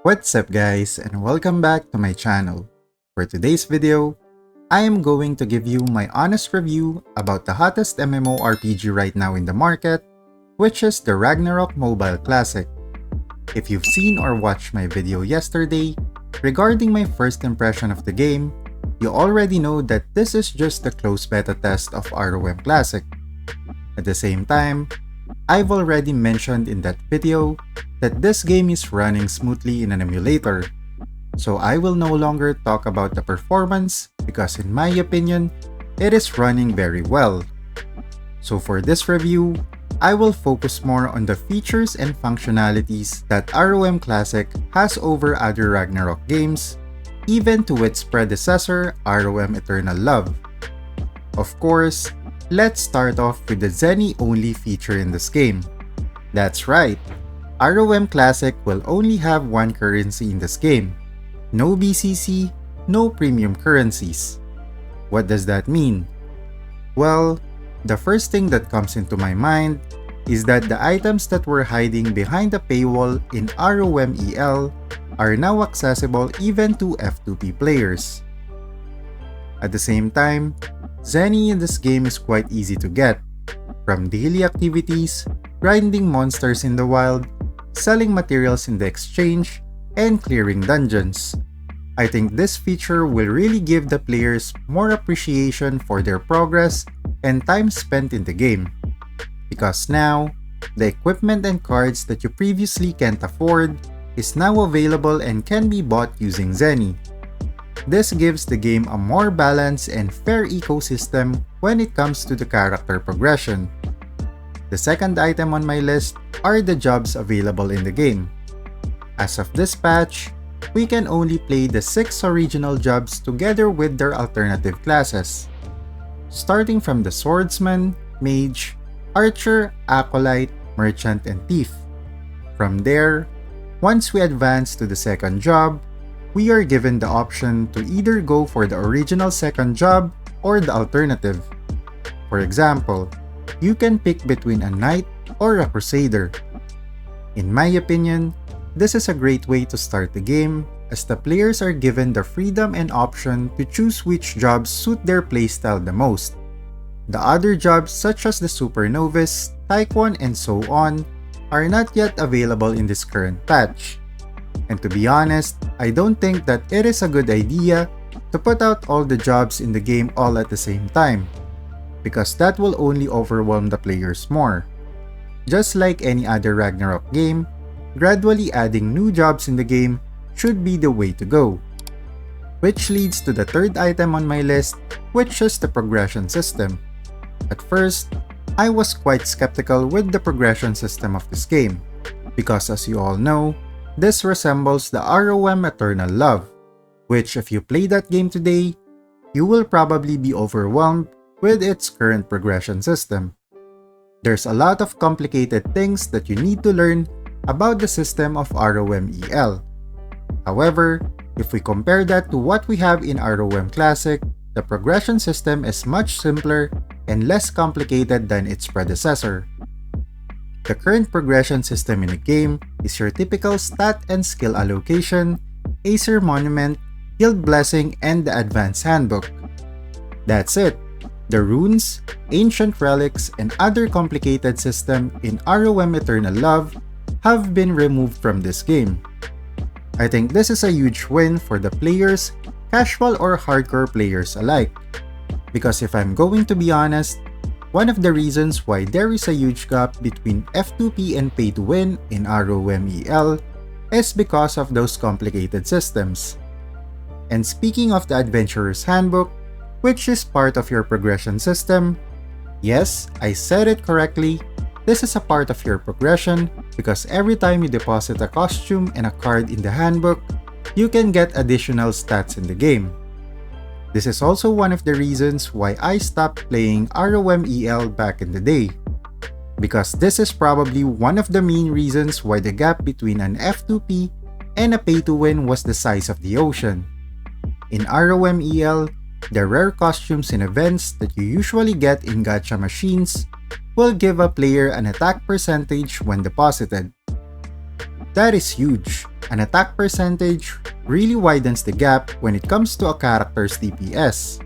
What's up guys, and welcome back to my channel. For today's video, I am going to give you my honest review about the hottest MMORPG right now in the market, which is the Ragnarok Mobile Classic. If you've seen or watched my video yesterday regarding my first impression of the game, you already know that this is just a closed beta test of ROM Classic. At the same time, I've already mentioned in that video that this game is running smoothly in an emulator, so I will no longer talk about the performance because in my opinion, it is running very well. So for this review, I will focus more on the features and functionalities that ROM Classic has over other Ragnarok games, even to its predecessor ROM Eternal Love. Of course, let's start off with the Zeny only feature in this game. That's right, ROM Classic will only have one currency in this game. No BCC, no premium currencies. What does that mean? Well, the first thing that comes into my mind is that the items that were hiding behind the paywall in ROM EL are now accessible even to F2P players. At the same time, Zeny in this game is quite easy to get, from daily activities, grinding monsters in the wild, selling materials in the exchange, and clearing dungeons. I think this feature will really give the players more appreciation for their progress and time spent in the game. Because now, the equipment and cards that you previously can't afford is now available and can be bought using Zeny. This gives the game a more balanced and fair ecosystem when it comes to the character progression. The second item on my list are the jobs available in the game. As of this patch, we can only play the 6 original jobs together with their alternative classes, starting from the Swordsman, Mage, Archer, Acolyte, Merchant, and Thief. From there, once we advance to the second job, we are given the option to either go for the original second job or the alternative. For example, you can pick between a Knight or a Crusader. In my opinion, this is a great way to start the game as the players are given the freedom and option to choose which jobs suit their playstyle the most. The other jobs such as the Super Novice, Taekwon, and so on are not yet available in this current patch. And to be honest, I don't think that it is a good idea to put out all the jobs in the game all at the same time, because that will only overwhelm the players more. Just like any other Ragnarok game, gradually adding new jobs in the game should be the way to go. Which leads to the third item on my list, which is the progression system. At first, I was quite skeptical with the progression system of this game, because as you all know, this resembles the ROM Eternal Love, which if you play that game today, you will probably be overwhelmed with its current progression system. There's a lot of complicated things that you need to learn about the system of ROM EL. However, if we compare that to what we have in ROM Classic, the progression system is much simpler and less complicated than its predecessor. The current progression system in the game is your typical stat and skill allocation, Acer Monument, Guild Blessing, and the Advanced Handbook. That's it. The runes, ancient relics, and other complicated system in ROM Eternal Love have been removed from this game. I think this is a huge win for the players, casual or hardcore players alike. Because if I'm going to be honest, one of the reasons why there is a huge gap between F2P and pay to win in ROM EL is because of those complicated systems. And speaking of the Adventurer's Handbook, which is part of your progression system, yes, I said it correctly, this is a part of your progression because every time you deposit a costume and a card in the handbook, you can get additional stats in the game. This is also one of the reasons why I stopped playing ROM EL back in the day, because this is probably one of the main reasons why the gap between an F2P and a pay-to-win was the size of the ocean. In ROM EL, the rare costumes and events that you usually get in gacha machines will give a player an attack percentage when deposited. That is huge. An attack percentage really widens the gap when it comes to a character's DPS.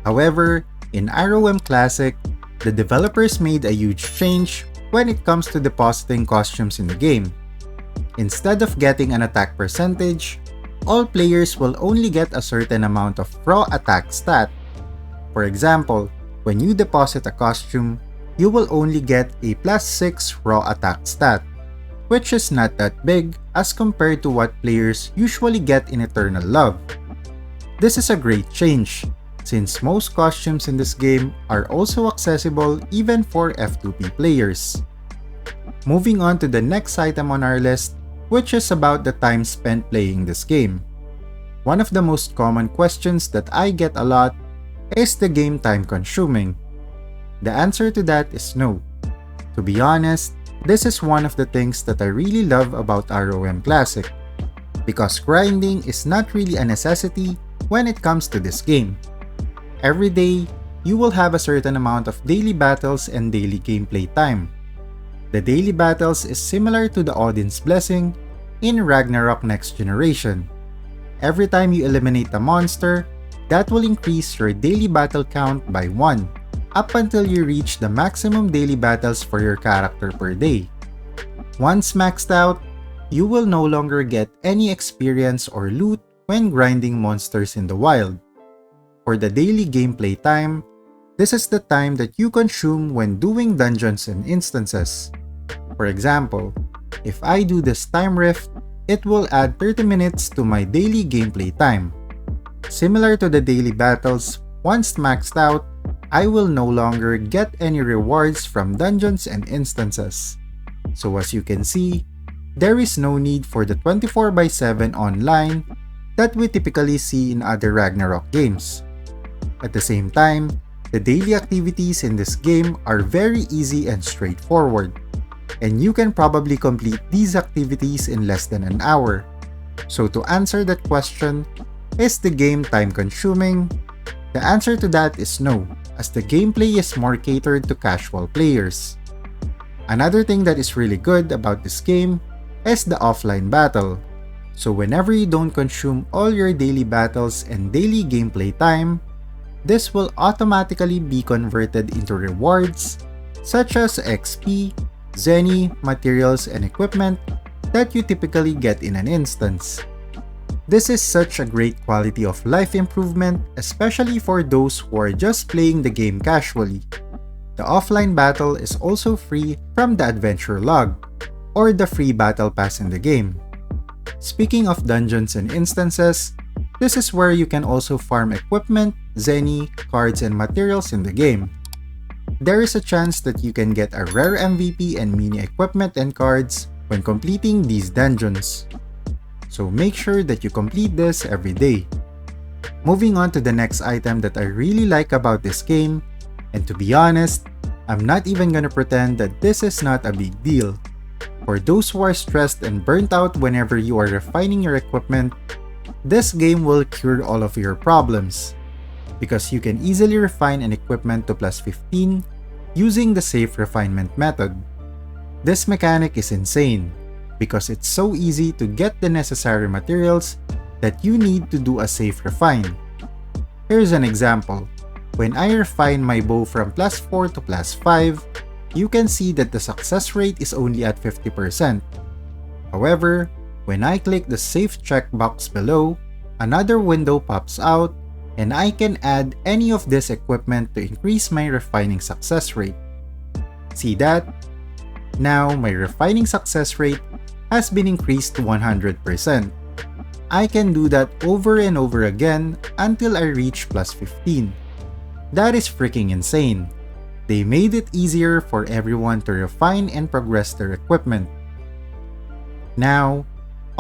However, in ROM Classic, the developers made a huge change when it comes to depositing costumes in the game. Instead of getting an attack percentage, all players will only get a certain amount of raw attack stat. For example, when you deposit a costume, you will only get a +6 raw attack stat, which is not that big as compared to what players usually get in Eternal Love. This is a great change, since most costumes in this game are also accessible even for F2P players. Moving on to the next item on our list, which is about the time spent playing this game. One of the most common questions that I get a lot is the game time consuming. The answer to that is no. To be honest, this is one of the things that I really love about ROM Classic, because grinding is not really a necessity when it comes to this game. Every day, you will have a certain amount of daily battles and daily gameplay time. The daily battles is similar to the Odin's Blessing in Ragnarok Next Generation. Every time you eliminate a monster, that will increase your daily battle count by 1, up until you reach the maximum daily battles for your character per day. Once maxed out, you will no longer get any experience or loot when grinding monsters in the wild. For the daily gameplay time, this is the time that you consume when doing dungeons and instances. For example, if I do this time rift, it will add 30 minutes to my daily gameplay time. Similar to the daily battles, once maxed out, I will no longer get any rewards from dungeons and instances. So as you can see, there is no need for the 24/7 online that we typically see in other Ragnarok games. At the same time, the daily activities in this game are very easy and straightforward, and you can probably complete these activities in less than an hour. So to answer that question, is the game time consuming? The answer to that is no, as the gameplay is more catered to casual players. Another thing that is really good about this game is the offline battle. So whenever you don't consume all your daily battles and daily gameplay time, this will automatically be converted into rewards such as XP, Zeny, materials, and equipment that you typically get in an instance. This is such a great quality of life improvement, especially for those who are just playing the game casually. The offline battle is also free from the adventure log, or the free battle pass in the game. Speaking of dungeons and instances, this is where you can also farm equipment, Zeny, cards, and materials in the game. There is a chance that you can get a rare MVP and mini equipment and cards when completing these dungeons. So make sure that you complete this every day. Moving on to the next item that I really like about this game, and to be honest, I'm not even gonna pretend that this is not a big deal. For those who are stressed and burnt out whenever you are refining your equipment, this game will cure all of your problems, because you can easily refine an equipment to +15 using the safe refinement method. This mechanic is insane, because it's so easy to get the necessary materials that you need to do a safe refine. Here's an example. When I refine my bow from +4 to +5, you can see that the success rate is only at 50%. However, when I click the safe checkbox below, another window pops out and I can add any of this equipment to increase my refining success rate. See that? Now my refining success rate has been increased to 100%. I can do that over and over again until I reach +15. That is freaking insane. They made it easier for everyone to refine and progress their equipment. Now,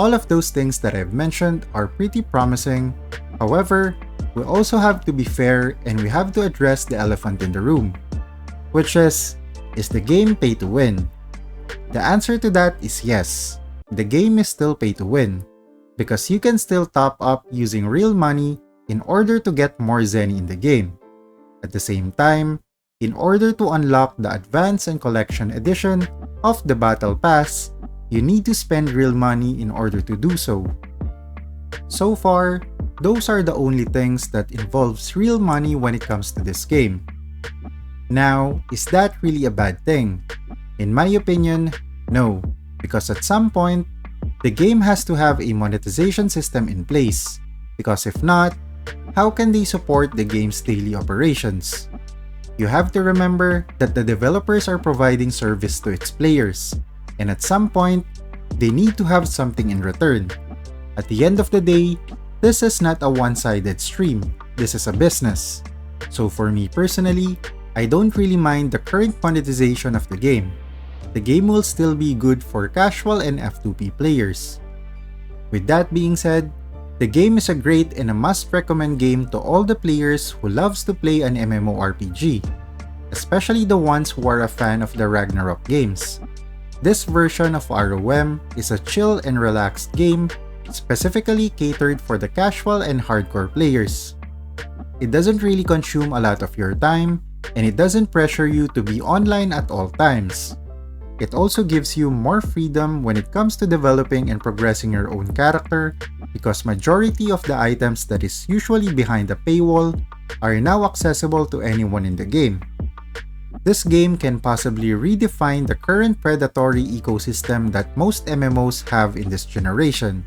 all of those things that I've mentioned are pretty promising. However, we also have to be fair and we have to address the elephant in the room, which is the game pay to win? The answer to that is yes. The game is still pay to win, because you can still top up using real money in order to get more Zeny in the game. At the same time, in order to unlock the Advance and Collection edition of the Battle Pass, you need to spend real money in order to do so. So far, those are the only things that involves real money when it comes to this game. Now, is that really a bad thing? In my opinion, no, because at some point, the game has to have a monetization system in place, because if not, how can they support the game's daily operations? You have to remember that the developers are providing service to its players, and at some point, they need to have something in return. At the end of the day, this is not a one-sided stream, this is a business. So for me personally, I don't really mind the current monetization of the game. The game will still be good for casual and F2P players. With that being said, the game is a great and a must-recommend game to all the players who loves to play an MMORPG, especially the ones who are a fan of the Ragnarok games. This version of ROM is a chill and relaxed game specifically catered for the casual and hardcore players. It doesn't really consume a lot of your time, and it doesn't pressure you to be online at all times. It also gives you more freedom when it comes to developing and progressing your own character, because majority of the items that is usually behind the paywall are now accessible to anyone in the game. This game can possibly redefine the current predatory ecosystem that most MMOs have in this generation.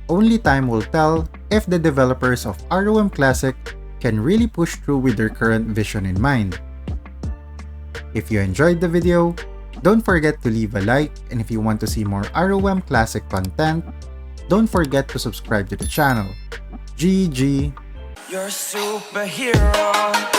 Only time will tell if the developers of ROM Classic can really push through with their current vision in mind. If you enjoyed the video, don't forget to leave a like, and if you want to see more ROM Classic content, don't forget to subscribe to the channel. GG! You're a superhero.